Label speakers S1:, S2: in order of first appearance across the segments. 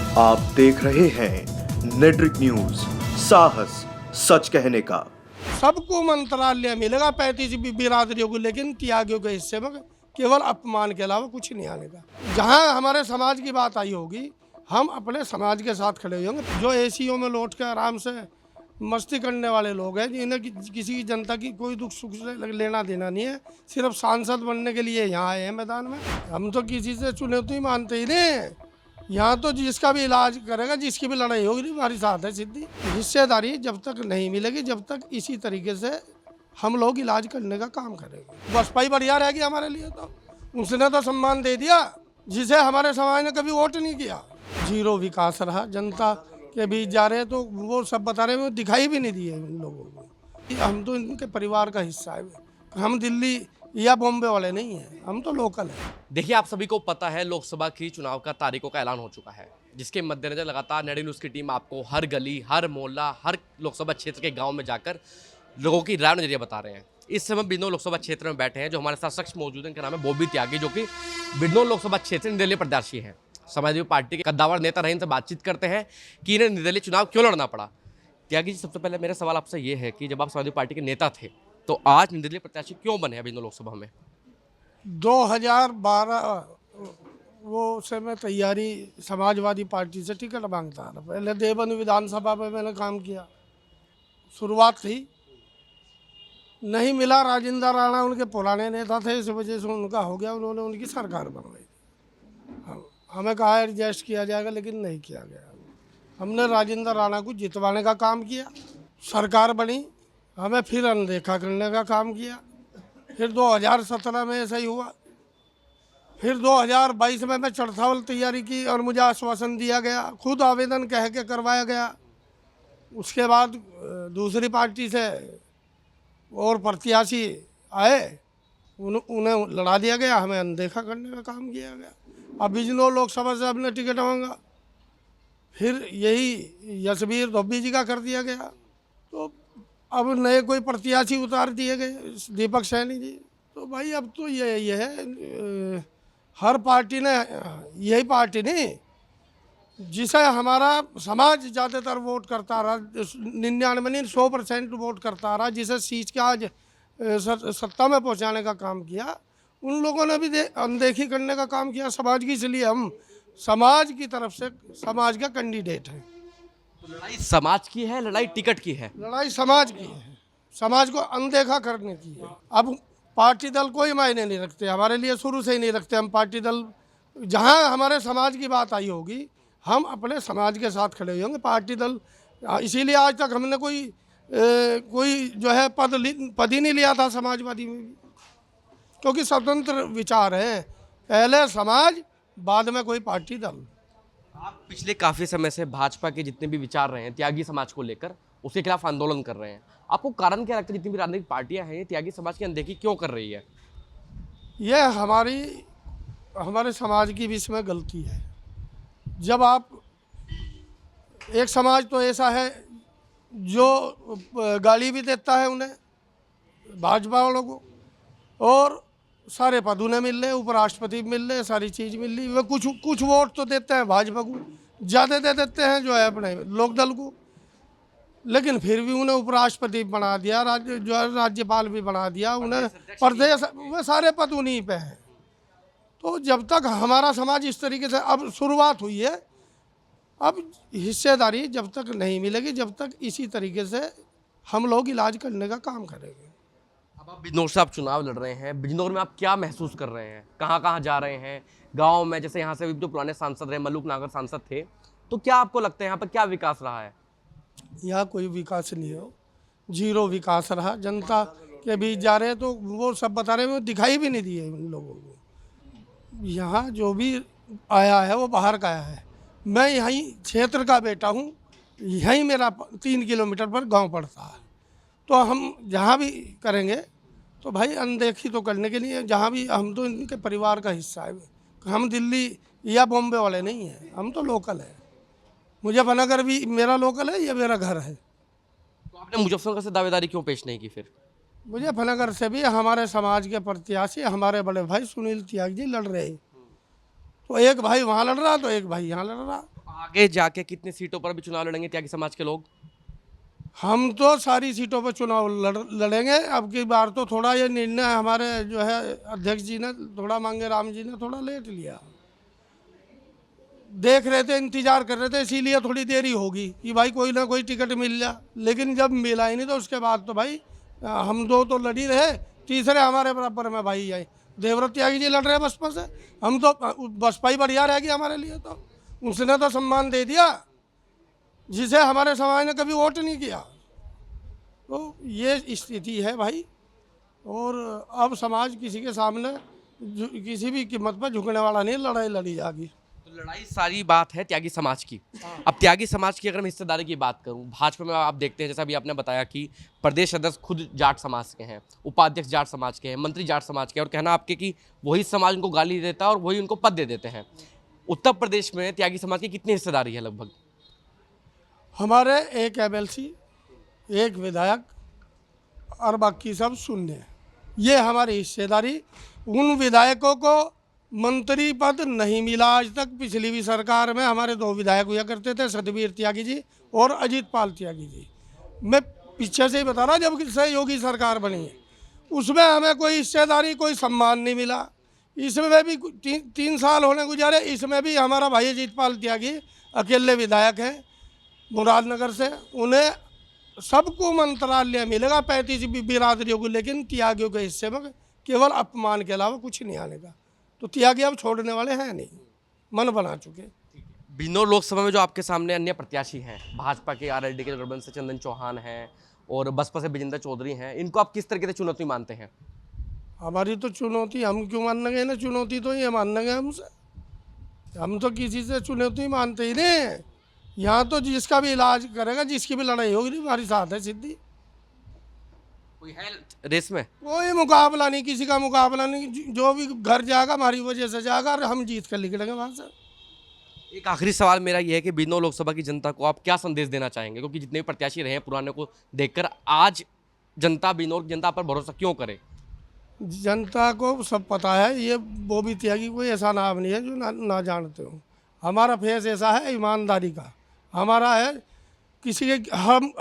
S1: आप देख रहे हैं नेट्रिक न्यूज, साहस सच कहने का।
S2: सबको मंत्रालय मिलेगा 35 बिरादरियों को, लेकिन त्यागियों के हिस्से में केवल अपमान के अलावा कुछ नहीं आने का। जहां हमारे समाज की बात आई होगी, हम अपने समाज के साथ खड़े होंगे। जो एसीओ में लौट कर आराम से मस्ती करने वाले लोग हैं, जिन्हें किसी की जनता की कोई दुख सुख से लेना देना नहीं है, सिर्फ सांसद बनने के लिए यहाँ आए हैं मैदान में। हम तो किसी से चुनौती ही मानते ही नहीं। यहाँ तो जिसका भी इलाज करेगा, जिसकी भी लड़ाई होगी, हमारी साथ है सिद्धि। हिस्सेदारी जब तक नहीं मिलेगी, जब तक इसी तरीके से हम लोग इलाज करने का काम करेंगे। बसपा ही बढ़िया रहेगी हमारे लिए। तो उसने तो सम्मान दे दिया जिसे हमारे समाज ने कभी वोट नहीं किया। जीरो विकास रहा, जनता के बीच जा रहे तो वो सब बता रहे हैं, दिखाई भी नहीं दिए उन लोगों को। हम तो इनके परिवार का हिस्सा है, हम दिल्ली या बॉम्बे वाले नहीं हैं, हम तो लोकल हैं।
S3: देखिए, आप सभी को पता है लोकसभा की चुनाव का तारीखों का ऐलान हो चुका है, जिसके मद्देनजर लगातार नेडी न्यूज़ की टीम आपको हर गली, हर मोहल्ला, हर लोकसभा क्षेत्र के गांव में जाकर लोगों की राय नजरिया बता रहे हैं। इस समय बिजनौर लोकसभा क्षेत्र में बैठे हैं, जो हमारे साथ शख्स मौजूद हैं, इनका नाम है बॉबी त्यागी, जो कि बिजनौर लोकसभा क्षेत्र निर्दलीय प्रत्याशी हैं। समाजवादी पार्टी के कद्दावर नेता रहे, इनसे बातचीत करते हैं कि इन्हें निर्दलीय चुनाव क्यों लड़ना पड़ा। त्यागी जी, सबसे पहले मेरा सवाल आपसे ये है कि जब आप समाजवादी पार्टी के नेता थे, तो आज निर्दलीय प्रत्याशी क्यों बने हैं बिजनौर लोकसभा में?
S2: 2012 वो से मैं तैयारी समाजवादी पार्टी से टिकट मांगता था। पहले देवबंद विधानसभा में मैंने काम किया, शुरुआत थी, नहीं मिला। राजेंद्र राणा उनके पुराने नेता थे, इस वजह से उनका हो गया, उन्होंने उनकी सरकार बनवाई। हमें कहा एडजस्ट किया जाएगा, लेकिन नहीं किया गया। हमने राजेंद्र राणा को जितवाने का काम किया, सरकार बनी, हमें फिर अनदेखा करने का काम किया। फिर 2017 में ऐसा ही हुआ। फिर 2022 में मैं चढ़ावल तैयारी की और मुझे आश्वासन दिया गया, खुद आवेदन कह के करवाया गया। उसके बाद दूसरी पार्टी से और प्रत्याशी आए, उन्हें लड़ा दिया गया, हमें अनदेखा करने का काम किया गया। अब बिजनौर लोकसभा से हमने टिकट मांगा, फिर यही यशवीर धोबी जी का कर दिया गया। तो अब नए कोई प्रत्याशी उतार दिए गए, दीपक सैनी जी। तो भाई अब तो ये है, हर पार्टी ने, यही पार्टी नहीं, जिसे हमारा समाज ज़्यादातर वोट करता रहा, 99 नहीं 100% वोट करता रहा, जिसे सीट के आज सत्ता में पहुंचाने का काम किया, उन लोगों ने भी अनदेखी करने का काम किया समाज की। इसलिए हम समाज की तरफ से समाज का कैंडिडेट हैं।
S3: लड़ाई समाज की है, लड़ाई टिकट की है?
S2: लड़ाई समाज की है, समाज को अनदेखा करने की है। अब पार्टी दल कोई मायने नहीं रखते हमारे लिए, शुरू से ही नहीं रखते। हम पार्टी दल, जहां हमारे समाज की बात आई होगी, हम अपने समाज के साथ खड़े होंगे। पार्टी दल, इसीलिए आज तक हमने कोई जो है पद ही नहीं लिया था समाजवादी में भी, क्योंकि स्वतंत्र विचार है, पहले समाज, बाद में कोई पार्टी दल।
S3: आप पिछले काफ़ी समय से भाजपा के जितने भी विचार रहे हैं त्यागी समाज को लेकर, उसके खिलाफ आंदोलन कर रहे हैं। आपको कारण क्या लगता है, जितनी भी राजनीतिक पार्टियां हैं, त्यागी समाज की अनदेखी क्यों कर रही है?
S2: यह हमारे समाज की भी इसमें गलती है। जब आप, एक समाज तो ऐसा है जो गाली भी देता है उन्हें, भाजपा वालों को, और सारे पद उन्हें मिल रहे, उपराष्ट्रपति मिल रहे, सारी चीज़ मिल रही। वे कुछ वोट तो देते हैं भाजपा को, ज़्यादा दे देते हैं जो है अपने लोकदल को, लेकिन फिर भी उन्हें उपराष्ट्रपति बना दिया, जो है राज्यपाल भी बना दिया, उन्हें प्रदेश, वे सारे पद उन्हीं पे हैं। तो जब तक हमारा समाज इस तरीके से, अब शुरुआत हुई है, अब हिस्सेदारी जब तक नहीं मिलेगी, जब तक इसी तरीके से हम लोग इलाज करने का काम करेंगे।
S3: अब आप बिजनौर से आप चुनाव लड़ रहे हैं, बिजनौर में आप क्या महसूस कर रहे हैं? कहाँ कहाँ जा रहे हैं गांव में? जैसे यहाँ से जो पुराने सांसद रहे, मल्लुक नागर सांसद थे, तो क्या आपको लगता है यहाँ पर क्या विकास रहा है?
S2: यहाँ कोई विकास नहीं हो, जीरो विकास रहा। जनता के बीच जा रहे तो वो सब बता रहे हैं, दिखाई भी नहीं दिए उन लोगों को। यहाँ जो भी आया है वो बाहर का आया है। मैं यहीं क्षेत्र का बेटा हूँ, यहीं मेरा 3 किलोमीटर पर गांव पड़ता है। तो हम जहाँ भी करेंगे तो भाई अनदेखी तो करने के लिए, जहाँ भी, हम तो इनके परिवार का हिस्सा है। हम दिल्ली या बॉम्बे वाले नहीं हैं, हम तो लोकल हैं। मुजफ्फरनगर भी मेरा लोकल है, ये मेरा घर है।
S3: तो आपने मुजफ्फरनगर से दावेदारी क्यों पेश नहीं की फिर?
S2: मुजफ्फरनगर से भी हमारे समाज के प्रत्याशी, हमारे बड़े भाई सुनील त्यागी जी लड़ रहे। तो एक भाई वहाँ लड़ रहा तो एक भाई यहाँ लड़ रहा।
S3: आगे जाके कितनी सीटों पर भी चुनाव लड़ेंगे त्यागी समाज के लोग?
S2: हम तो सारी सीटों पर चुनाव लड़ेंगे। अब की बार तो थोड़ा ये निर्णय हमारे जो है अध्यक्ष जी ने, थोड़ा मांगे राम जी ने थोड़ा लेट लिया। देख रहे थे, इंतजार कर रहे थे, इसीलिए थोड़ी देरी होगी कि भाई कोई ना कोई टिकट मिल जा। लेकिन जब मिला ही नहीं तो उसके बाद तो भाई हम दो तो लड़ ही रहे, तीसरे हमारे बराबर में भाई आए देवव्रत त्यागी जी लड़ रहे हैं बसपा से। हम तो बसपा ही बढ़िया रहेगी हमारे लिए, तो उसने तो सम्मान दे दिया जिसे हमारे समाज ने कभी वोट नहीं किया। तो ये स्थिति है भाई, और अब समाज किसी के सामने किसी भी कीमत पर झुकने वाला नहीं, लड़ाई लड़ी जाएगी।
S3: तो लड़ाई सारी बात है त्यागी समाज की। अब त्यागी समाज की अगर मैं हिस्सेदारी की बात करूं, भाजपा में आप देखते हैं जैसा भी आपने बताया कि प्रदेश अध्यक्ष खुद जाट समाज के हैं, उपाध्यक्ष जाट समाज के हैं, मंत्री जाट समाज के हैं, और कहना आपके कि वही समाज उनको गाली देता है और वही उनको पद दे देते हैं। उत्तर प्रदेश में त्यागी समाज की कितनी हिस्सेदारी है लगभग?
S2: हमारे एक एमएलसी, एक विधायक और बाकी सब शून्य। ये हमारी हिस्सेदारी। उन विधायकों को मंत्री पद नहीं मिला आज तक। पिछली भी सरकार में हमारे दो विधायक हुआ करते थे, सतबीर त्यागी जी और अजीत पाल त्यागी जी। मैं पीछे से ही बता रहा, जब से योगी सरकार बनी है उसमें हमें कोई हिस्सेदारी, कोई सम्मान नहीं मिला। इसमें भी 3 साल होने गुजारे, इसमें भी हमारा भाई अजीत पाल त्यागी अकेले विधायक हैं मुरादनगर से। उन्हें सबको मंत्रालय मिलेगा 35 बिरादरियों को, लेकिन त्यागियों के हिस्से में केवल अपमान के अलावा कुछ नहीं आने का। तो त्यागी अब छोड़ने वाले हैं नहीं, मन बना चुके।
S3: बिजनौर लोकसभा में जो आपके सामने अन्य प्रत्याशी हैं, भाजपा के आरएलडी के गठबंधन से चंदन चौहान हैं और बसपा से विजेंद्र चौधरी हैं, इनको आप किस तरीके से चुनौती मानते हैं?
S2: हमारी तो चुनौती, हम क्यों मानेंगे ना, चुनौती तो ये मानेंगे हमसे। हम तो किसी से चुनौती मानते ही नहीं। यहाँ तो जिसका भी इलाज करेगा, जिसकी भी लड़ाई होगी हमारी साथ है सिद्धि।
S3: कोई है रेस में?
S2: कोई मुकाबला नहीं, किसी का मुकाबला नहीं। जो भी घर जाएगा हमारी वजह से जाएगा और हम जीत कर निकलेंगे वहाँ से।
S3: एक आखिरी सवाल मेरा ये है कि बिजनौर लोकसभा की जनता को आप क्या संदेश देना चाहेंगे, क्योंकि जितने भी प्रत्याशी रहे हैं पुराने को देखकर आज जनता, बिजनौर की जनता पर भरोसा क्यों करे?
S2: जनता को सब पता है, ये वो भी त्यागी कोई ऐसा नाम नहीं है जो ना जानते हो। हमारा फेस ऐसा है ईमानदारी का, हमारा है किसी के। हम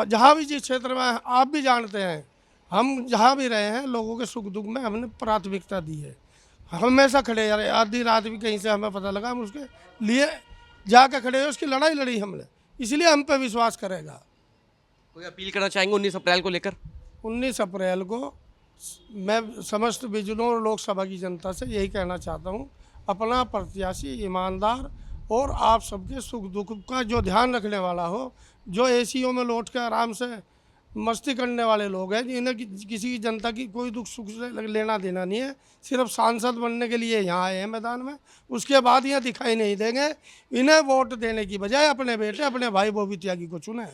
S2: जहाँ भी जिस क्षेत्र में आप भी जानते हैं, हम जहाँ भी रहे हैं लोगों के सुख दुख में हमने प्राथमिकता दी है। हमेशा खड़े यार, आधी रात भी कहीं से हमें पता लगा हम उसके लिए जाके खड़े हुए, उसकी लड़ाई लड़ी हमने, इसलिए हम पे विश्वास करेगा।
S3: कोई अपील करना चाहेंगे 19 अप्रैल को लेकर?
S2: 19 अप्रैल को मैं समस्त बिजनौर लोकसभा की जनता से यही कहना चाहता हूँ, अपना प्रत्याशी ईमानदार और आप सबके सुख दुख का जो ध्यान रखने वाला हो, जो एसीओ में लौट कर आराम से मस्ती करने वाले लोग हैं, इन्हें किसी की जनता की कोई दुख सुख से लेना देना नहीं है। सिर्फ सांसद बनने के लिए यहाँ आए हैं मैदान में, उसके बाद यहाँ दिखाई नहीं देंगे। इन्हें वोट देने की बजाय अपने बेटे, अपने भाई बॉबी त्यागी को चुने।